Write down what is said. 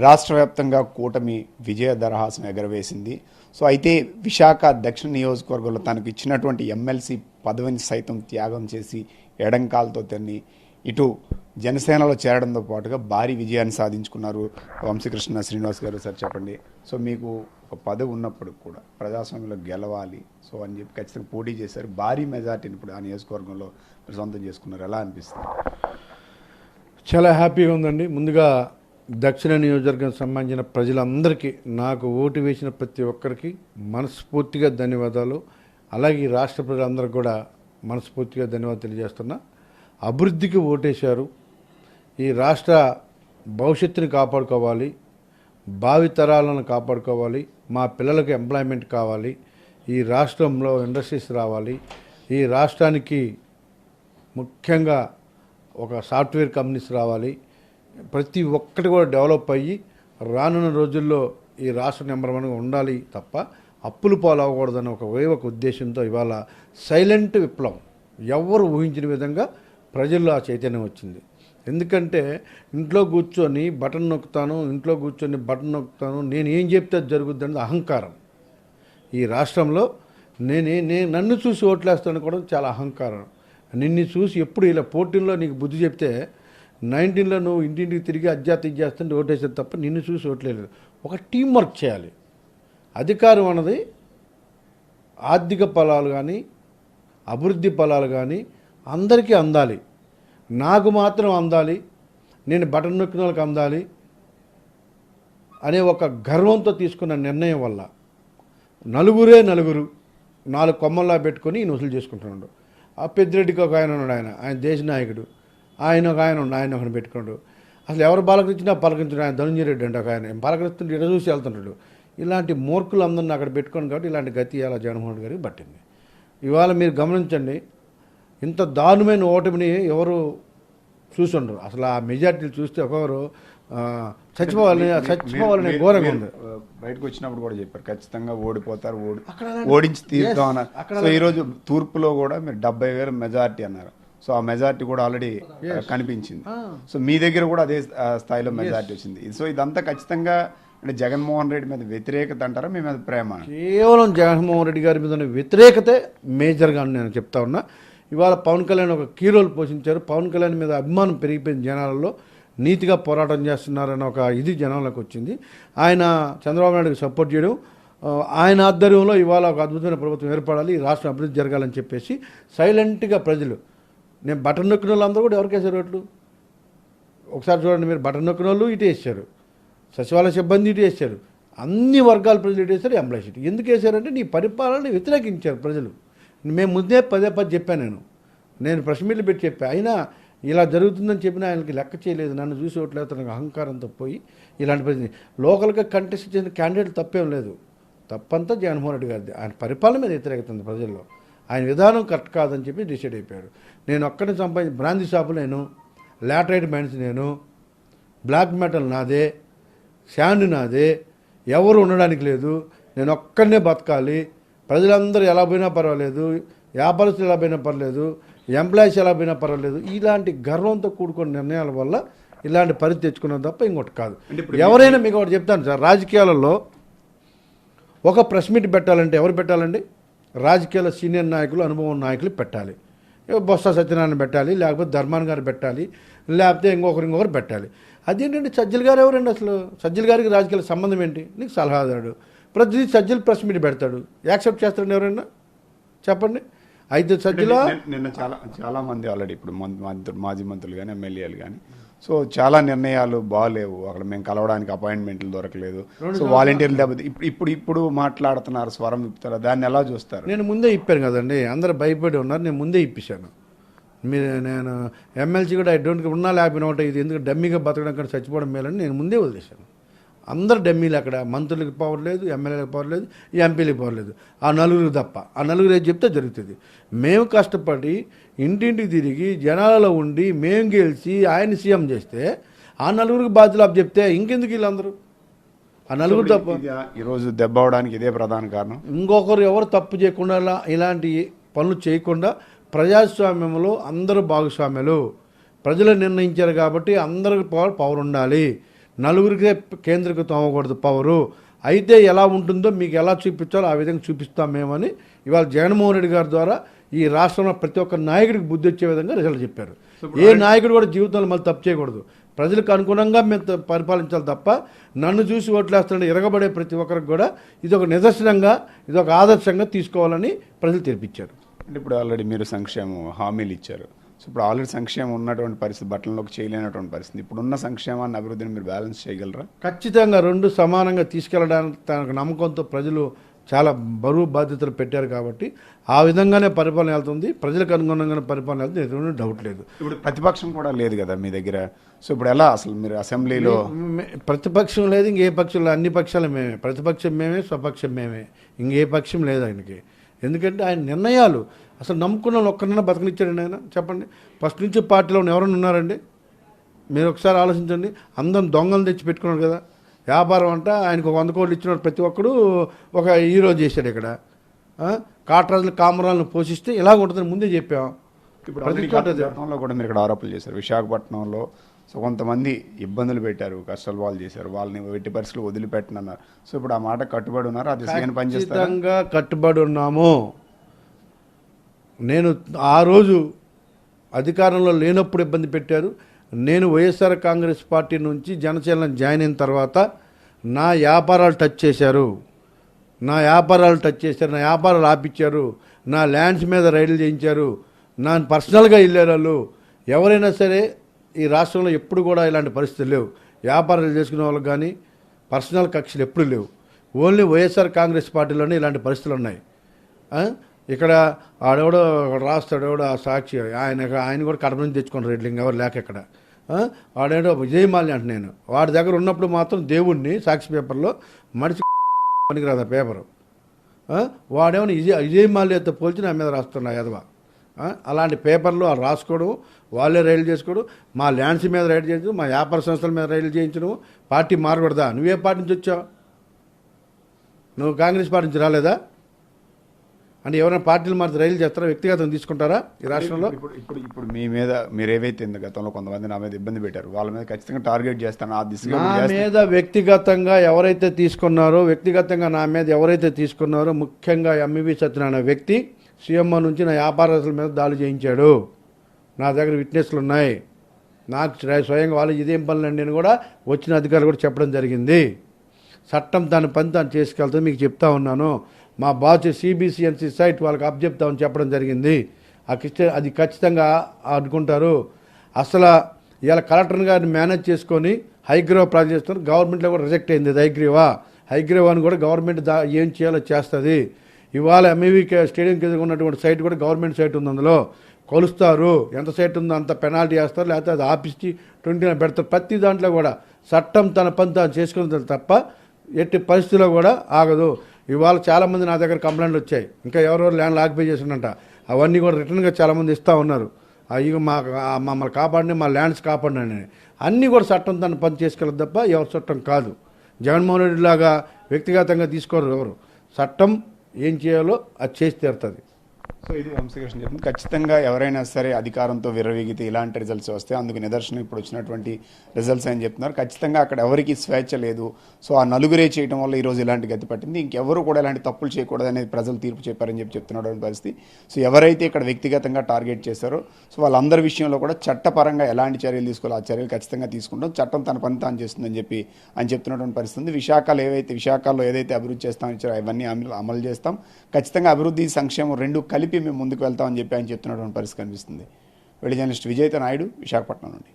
రాష్ట్ర వ్యాప్తంగా కూటమి విజయ దరహాసం ఎగరవేసింది. సో అయితే విశాఖ దక్షిణ నియోజకవర్గంలో తనకు ఇచ్చినటువంటి ఎమ్మెల్సీ పదవిని సైతం త్యాగం చేసి ఎడంకాలతో తన్ని ఇటు జనసేనలో చేరడంతో పాటుగా భారీ విజయాన్ని సాధించుకున్నారు వంశీకృష్ణ శ్రీనివాస్ గారు. సార్ చెప్పండి, సో మీకు ఒక పదవి ఉన్నప్పుడు కూడా ప్రజాస్వామ్యంలో గెలవాలి సో అని చెప్పి ఖచ్చితంగా పోటీ చేశారు. భారీ మెజార్టీని ఇప్పుడు ఆ నియోజకవర్గంలో సొంతం చేసుకున్నారు. ఎలా అనిపిస్తుంది? చాలా హ్యాపీగా ఉందండి. ముందుగా దక్షిణ నియోజకవర్గం సంబంధించిన ప్రజలందరికీ, నాకు ఓటు వేసిన ప్రతి ఒక్కరికి మనస్ఫూర్తిగా ధన్యవాదాలు. అలాగే ఈ రాష్ట్ర ప్రజలందరికీ కూడా మనస్ఫూర్తిగా ధన్యవాదాలు తెలియజేస్తున్నా. అభివృద్ధికి ఓటేశారు. ఈ రాష్ట్ర భవిష్యత్తుని కాపాడుకోవాలి, భావితరాలను కాపాడుకోవాలి, మా పిల్లలకు ఎంప్లాయ్మెంట్ కావాలి, ఈ రాష్ట్రంలో ఇండస్ట్రీస్ రావాలి, ఈ రాష్ట్రానికి ముఖ్యంగా ఒక సాఫ్ట్వేర్ కంపెనీస్ రావాలి, ప్రతి ఒక్కటి కూడా డెవలప్ అయ్యి రానున్న రోజుల్లో ఈ రాష్ట్ర నెంబర్ వన్గా ఉండాలి తప్ప అప్పులు పాలవ్వకూడదన్న ఒక ఉద్దేశంతో ఇవాళ సైలెంట్ విప్లవం, ఎవరు ఊహించిన విధంగా ప్రజల్లో ఆ చైతన్యం వచ్చింది. ఎందుకంటే ఇంట్లో కూర్చొని బటన్ నొక్కుతాను, నేను ఏం చెప్తే అది జరుగుద్ది అనేది అహంకారం. ఈ రాష్ట్రంలో నన్ను చూసి ఓట్లేస్తాను కూడా చాలా అహంకారం. నిన్ను చూసి ఎప్పుడు ఇలా పోటీల్లో నీకు బుద్ధి చెప్తే 19లో నువ్వు ఇంటింటికి తిరిగి ఇది చేస్తుంటే ఓటేసేది తప్ప నిన్ను చూసి ఓట్లేదు. ఒక టీం వర్క్ చేయాలి. అధికారం అన్నది ఆర్థిక ఫలాలు కానీ అభివృద్ధి ఫలాలు కానీ అందరికీ అందాలి, నాకు మాత్రం అందాలి, నేను బటన్ నొక్కిన వాళ్ళకి అందాలి అనే ఒక గర్వంతో తీసుకున్న నిర్ణయం వల్ల నలుగురు 4 కొమ్మల్లా పెట్టుకొని ఈయన వసూలు చేసుకుంటున్నాడు. ఆ పెద్దిరెడ్డికి ఒక ఆయన ఉన్నాడు, ఆయన దేశ నాయకుడు, ఆయన ఒకటి పెట్టుకున్నాడు. అసలు ఎవరు పలకరించినా పలకరించాడు. ఆయన ధనంజయ రెడ్డి అంటే ఒక ఆయన పలకరిస్తుంటే ఇడ చూసి వెళ్తుంటాడు. ఇలాంటి మూర్ఖులందరినీ అక్కడ పెట్టుకోను కాబట్టి ఇలాంటి గతి అలా జగన్మోహన్ రెడ్డి గారికి పట్టింది. ఇవాళ మీరు గమనించండి, ఇంత దారుణమైన ఓటమిని ఎవరు చూసుండరు. అసలు ఆ మెజార్టీలు చూస్తే ఒక్కొక్కరు చచ్చిపోవాలని ఘోరంగా ఉంది. బయటకు వచ్చినప్పుడు కూడా చెప్పారు ఖచ్చితంగా ఓడిపోతారు, ఓడించి తీరుతాం అన్నారు. సో ఈరోజు తూర్పులో కూడా మీరు 70,000 మెజార్టీ అన్నారు. సో ఆ మెజార్టీ కూడా ఆల్రెడీ కనిపించింది. సో మీ దగ్గర కూడా అదే స్థాయిలో మెజార్టీ వచ్చింది. సో ఇదంతా ఖచ్చితంగా అంటే జగన్మోహన్ రెడ్డి మీద వ్యతిరేకత అంటారా, మీ మీద ప్రేమ? కేవలం జగన్మోహన్ రెడ్డి గారి మీద వ్యతిరేకతే మేజర్గా నేను చెప్తా ఉన్నా. ఇవాళ పవన్ కళ్యాణ్ ఒక కీ రోల్ పోషించారు. పవన్ కళ్యాణ్ మీద అభిమానం పెరిగిపోయింది జనాలలో. నీతిగా పోరాటం చేస్తున్నారన్న ఒక ఇది జనాలకు వచ్చింది. ఆయన చంద్రబాబు నాయుడుకి సపోర్ట్ చేయడం, ఆయన ఆధ్వర్యంలో ఇవాళ ఒక అద్భుతమైన ప్రభుత్వం ఏర్పడాలి, ఈ రాష్ట్రం అభివృద్ధి జరగాలని చెప్పేసి సైలెంట్గా ప్రజలు, నేను బటన్ నొక్కిన వాళ్ళు అందరూ కూడా ఎవరికి వేశారు ఓట్లు? ఒకసారి చూడండి మీరు, బటన్ నొక్కిన వాళ్ళు ఇటు వేసారు, సచివాలయ సిబ్బంది ఇటు వేసారు, అన్ని వర్గాల ప్రజలు ఇటు వేశారు, ఎంప్లాయీస్ ఇటు. ఎందుకు వేశారంటే నీ పరిపాలనని వ్యతిరేకించారు ప్రజలు. మేము ముందే పదే చెప్పాను, నేను ప్రెస్ మీట్లు పెట్టి చెప్పాను. అయినా ఇలా జరుగుతుందని చెప్పినా ఆయనకి లెక్క చేయలేదు. నన్ను చూసి ఓట్లేస్తాను అహంకారంతో పోయి ఇలాంటి పరిస్థితి. లోకల్గా కంటెస్ట్ చేసిన క్యాండిడేట్ తప్పేం లేదు, తప్పంతా జగన్మోహన్ రెడ్డి గారిది. ఆయన పరిపాలన మీద వ్యతిరేకత ఉంది ప్రజల్లో. ఆయన విధానం కరెక్ట్ కాదని చెప్పి డిసైడ్ అయిపోయాడు. నేను ఒక్కడిని సంపాదించి బ్రాందీ షాపు నేను, లాటరైట్ మైన్స్ నేను, బ్లాక్ మెటల్ నాదే, శాండ్ నాదే, ఎవరు ఉండడానికి లేదు, నేను ఒక్కడనే బతకాలి, ప్రజలందరూ ఎలా పోయినా పర్వాలేదు, వ్యాపారస్తులు ఎలా పోయినా పర్లేదు, ఎంప్లాయీస్ ఎలా పోయినా పర్వాలేదు, ఇలాంటి గర్వంతో కూడుకున్న నిర్ణయాల వల్ల ఇలాంటి పరిస్థితి తెచ్చుకున్నాం తప్ప ఇంకోటి కాదు. ఎవరైనా మీకు ఒకటి చెప్తాను సార్, రాజకీయాలలో ఒక ప్రెస్ మీట్ పెట్టాలంటే ఎవరు పెట్టాలండి? రాజకీయాల సీనియర్ నాయకులు, అనుభవం నాయకులు పెట్టాలి. బొత్స సత్యనారాయణ పెట్టాలి, లేకపోతే ధర్మాన్ గారు పెట్టాలి, లేకపోతే ఇంకొకరు పెట్టాలి. అదేంటండి, సజ్జల గారు ఎవరండి? అసలు సజ్జల గారికి రాజకీయాల సంబంధం ఏంటి? నీకు సలహాదాడు, ప్రతి సజ్జలు ప్రెస్ మీట్ పెడతాడు, యాక్సెప్ట్ చేస్తాడు ఎవరైనా చెప్పండి? అయితే సజ్జల నిన్న చాలా మంది ఆల్రెడీ ఇప్పుడు మాజీ మంత్రులు కానీ ఎమ్మెల్యేలు కానీ సో చాలా నిర్ణయాలు బాగాలేవు, అక్కడ మేము కలవడానికి అపాయింట్మెంట్లు దొరకలేదు, సో వాలంటీర్లు దెబ్బతి ఇప్పుడు మాట్లాడుతున్నారు, స్వరం ఇప్పుతారు, దాన్ని ఎలా చూస్తారు? నేను ముందే ఇప్పాను కదండి, అందరూ భయపడి ఉన్నారు, నేను ముందే ఇప్పించాను. నేను ఎమ్మెల్సీ కూడా ఉన్నా లేకపోయినా ఒకటి, ఇది ఎందుకు డమ్మీగా బతకడం కంటే చచ్చిపోవడం మేలని నేను ముందే వదిలేశాను. అందరు డమ్మీలు, అక్కడ మంత్రులకి పవర్ లేదు, ఎమ్మెల్యేలకు పవర్ లేదు, ఎంపీలకి పవర్ లేదు, ఆ నలుగురు తప్ప. ఆ నలుగురు ఏది చెప్తే జరుగుతుంది. మేము కష్టపడి ఇంటింటికి తిరిగి జనాలలో ఉండి మేము గెలిచి ఆయన సీఎం చేస్తే ఆ నలుగురికి బాధ్యతలు అప్పు చెప్తే ఇంకెందుకు వీళ్ళందరూ? ఆ నలుగురు తప్ప ఈరోజు దెబ్బ అవడానికి ఇదే ప్రధాన కారణం. ఇంకొకరు ఎవరు తప్పు చేయకుండా ఇలాంటి పనులు చేయకుండా ప్రజాస్వామ్యంలో అందరూ భాగస్వామ్యాలు, ప్రజలు నిర్ణయించారు కాబట్టి అందరికి పవర్ ఉండాలి. నలుగురికే కేంద్రీకృతం అవ్వకూడదు పవరు. అయితే ఎలా ఉంటుందో మీకు ఎలా చూపించాలో ఆ విధంగా చూపిస్తాం మేమని ఇవాళ జగన్మోహన్ రెడ్డి గారి ద్వారా ఈ రాష్ట్రంలో ప్రతి ఒక్క నాయకుడికి బుద్ధి వచ్చే విధంగా రిజల్ట్ చెప్పారు. ఏ నాయకుడు కూడా జీవితంలో మళ్ళీ తప్పు చేయకూడదు. ప్రజలకు అనుగుణంగా మేము పరిపాలించాలి తప్ప నన్ను చూసి ఓట్లేస్తానని ఎరగబడే ప్రతి ఒక్కరికి కూడా ఇది ఒక నిదర్శనంగా, ఇది ఒక ఆదర్శంగా తీసుకోవాలని ప్రజలు తెరిపించారు. అంటే ఇప్పుడు ఆల్రెడీ మీరు సంక్షేమం హామీలు ఇచ్చారు. సో ఇప్పుడు ఆల్రెడీ సంక్షేమం ఉన్నటువంటి పరిస్థితి, బట్టలలోకి చేయలేనటువంటి పరిస్థితి. ఇప్పుడున్న సంక్షేమాన్ని అభివృద్ధిని మీరు బ్యాలెన్స్ చేయగలరా? ఖచ్చితంగా రెండు సమానంగా తీసుకెళ్ళడానికి తనకు నమ్మకంతో ప్రజలు చాలా బరువు బాధ్యతలు పెట్టారు కాబట్టి ఆ విధంగానే పరిపాలన వెళ్తుంది. ప్రజలకు అనుగుణంగానే పరిపాలన వెళ్తుంది, ఎటువంటి డౌట్ లేదు. ఇప్పుడు ప్రతిపక్షం కూడా లేదు కదా మీ దగ్గర. సో ఇప్పుడు ఎలా అసలు మీరు అసెంబ్లీలో ప్రతిపక్షం లేదు, ఇంకే పక్షం లేదు. అన్ని పక్షాలు మేమే, ప్రతిపక్షం మేమే, స్వపక్షం మేమే, ఇంకే పక్షం లేదు ఆయనకి. ఎందుకంటే ఆయన నిర్ణయాలు అసలు నమ్ముకున్న వాళ్ళు ఒక్కరినైనా బతకనిచ్చాడండి ఆయన? చెప్పండి. ఫస్ట్ నుంచి పార్టీలో ఎవరైనా ఉన్నారండి? మీరు ఒకసారి ఆలోచించండి. అందరం దొంగలు తెచ్చి పెట్టుకున్నారు కదా. వ్యాపారం అంట ఆయనకు 100 కోట్లు ఇచ్చినాడు, ప్రతి ఒక్కడు ఒక హీరో చేశాడు ఇక్కడ. కాటరాజులు కామరాలను పోషిస్తే ఇలా ఉంటుందని ముందే చెప్పాం. ఇప్పుడు గతంలో కూడా మీరు ఇక్కడ ఆరోపణలు చేశారు. విశాఖపట్నంలో సో కొంతమంది ఇబ్బందులు పెట్టారు, కష్టాలు వాళ్ళు చేశారు, వాళ్ళని ఎట్టి పరిస్థితులు వదిలిపెట్టనన్నారు. సో ఇప్పుడు ఆ మాట కట్టుబడి ఉన్నారు, అది ఖచ్చితంగా కట్టుబడి ఉన్నాము. నేను ఆ రోజు అధికారంలో లేనప్పుడు ఇబ్బంది పెట్టారు. నేను వైఎస్ఆర్ కాంగ్రెస్ పార్టీ నుంచి జనసేన జాయిన్ అయిన తర్వాత నా వ్యాపారాలు టచ్ చేశారు, నా వ్యాపారాలు ఆపించారు, నా ల్యాండ్స్ మీద రైడ్లు చేయించారు, నా పర్సనల్గా వెళ్ళారు వాళ్ళు. ఎవరైనా సరే ఈ రాష్ట్రంలో ఎప్పుడు కూడా ఇలాంటి పరిస్థితులు లేవు. వ్యాపారాలు చేసుకునే వాళ్ళకి కానీ పర్సనల్ కక్షలు ఎప్పుడు లేవు. ఓన్లీ వైఎస్ఆర్ కాంగ్రెస్ పార్టీలోనే ఇలాంటి పరిస్థితులు ఉన్నాయి. ఇక్కడ ఆడెవడో రాస్తాడు, ఎవడో ఆ సాక్షి, ఆయన కూడా కడప నుంచి తెచ్చుకుని రేట్లింగ్ ఎవరు లేక ఇక్కడ. వాడేడో విజయమాల్య అంటే నేను వాడి దగ్గర ఉన్నప్పుడు మాత్రం దేవుణ్ణి సాక్షి పేపర్లో మనిషి పనికిరాదు ఆ పేపరు. వాడేమో విజయమాల్యతో పోల్చి నా మీద రాస్తున్నా ఎదవా. అలాంటి పేపర్లు వాళ్ళు రాసుకోవడం, వాళ్ళే రైలు చేసుకోవడం, మా ల్యాండ్స్ మీద రైలు చేయించడం, మా వ్యాపార సంస్థల మీద రైలు చేయించడం. పార్టీ మారకూడదా? నువ్వే పార్టీ నుంచి వచ్చావు? నువ్వు కాంగ్రెస్ పార్టీ నుంచి రాలేదా? అంటే ఎవరైనా పార్టీలు మారితే రైలు చేస్తారా? వ్యక్తిగతంగా తీసుకుంటారా ఈ రాష్ట్రంలో? ఇప్పుడు మీ మీద మీరు ఏవైతే గతంలో కొంతమంది నా మీద ఇబ్బంది పెట్టారు, వాళ్ళ మీద ఖచ్చితంగా టార్గెట్ చేస్తాను. ఆ దిశగా నా మీద వ్యక్తిగతంగా ఎవరైతే తీసుకున్నారో, నా మీద ఎవరైతే తీసుకున్నారో, ముఖ్యంగా ఎంఈవి సత్యనారాయణ వ్యక్తి సీఎంఆర్ నుంచి నా వ్యాపారస్తుల మీద దాడి చేయించాడు. నా దగ్గర విట్నెస్లు ఉన్నాయి. నాకు స్వయంగా వాళ్ళు ఇదేం పనులండి అని కూడా వచ్చిన అధికారులు కూడా చెప్పడం జరిగింది. చట్టం దాని పని తాను చేసుకెళ్తుంది. మీకు చెప్తా ఉన్నాను. మా బాస్ సిబిసిఎన్సి సైట్ వాళ్ళకి అప్పచెప్తామని చెప్పడం జరిగింది. అది ఖచ్చితంగా అనుకుంటారు. అసలు ఇవాళ కలెక్టర్ గారిని మేనేజ్ చేసుకొని హైగ్రీవా ప్రాజెక్ట్ చేస్తున్నారు. గవర్నమెంట్లో కూడా రిజెక్ట్ అయింది హైగ్రీవాని కూడా గవర్నమెంట్ ఏం చేయాలో చేస్తుంది. ఇవాళ ఎంఈవి స్టేడియం కింద ఉన్నటువంటి సైట్ కూడా గవర్నమెంట్ సైట్ ఉంది. అందులో కొలుస్తారు, ఎంత సైట్ ఉందో అంత పెనాల్టీ వేస్తారు, లేకపోతే అది ఆపిచ్చి 20 పెడతారు. ప్రతి దాంట్లో కూడా చట్టం తన పని తాను చేసుకుని తప్ప ఎట్టి పరిస్థితిలో కూడా ఆగదు. ఇవాళ చాలామంది నా దగ్గర కంప్లైంట్లు వచ్చాయి. ఇంకా ఎవరెవరు ల్యాండ్లు ఆక్యుపై చేసినట్ట అవన్నీ కూడా రిటర్న్గా చాలామంది ఇస్తూ ఉన్నారు. ఇక మమ్మల్ని కాపాడండి, మా ల్యాండ్స్ కాపాడండి అని. అన్నీ కూడా చట్టం తన పని చేసుకెళ్ళదు తప్ప ఎవరి చట్టం కాదు. జగన్మోహన్ రెడ్డి లాగా వ్యక్తిగతంగా తీసుకోరు ఎవరు. చట్టం ఏం చేయాలో అది చేసి తీరుతుంది. సో ఇది వంశీకృష్ణ చెప్పింది. ఖచ్చితంగా ఎవరైనా సరే అధికారంతో విర్రవీగితే ఇలాంటి రిజల్ట్స్ వస్తే అందుకు నిదర్శనం ఇప్పుడు వచ్చినటువంటి రిజల్ట్స్ అని చెప్తున్నారు. ఖచ్చితంగా అక్కడ ఎవరికి స్వేచ్ఛ లేదు. సో ఆ నలుగురే చేయడం వల్ల ఈరోజు ఇలాంటి గతి పట్టింది. ఇంకెవరు కూడా ఇలాంటి తప్పులు చేయకూడదు అనేది ప్రజలు తీర్పు చెప్పారని చెప్తున్నటువంటి పరిస్థితి. సో ఎవరైతే ఇక్కడ వ్యక్తిగతంగా టార్గెట్ చేశారో సో వాళ్ళందరి విషయంలో కూడా చట్టపరంగా ఎలాంటి చర్యలు తీసుకోవాలో ఆ చర్యలు ఖచ్చితంగా తీసుకుంటాం. చట్టం తన పని తాను చేస్తుందని చెప్పి అని చెప్తున్నటువంటి పరిస్థితి. విశాఖలో ఏదైతే అభివృద్ధి చేస్తామని ఇచ్చారో అవన్నీ అమలు చేస్తాం. ఖచ్చితంగా అభివృద్ధి, సంక్షేమం రెండు కలిపి మేము ముందుకు వెళ్తామని చెప్పి ఆయన చెప్తున్నటువంటి పరిస్థితి కనిపిస్తుంది. జర్నలిస్ట్ విజయ్ నాయుడు, విశాఖపట్నం నుండి.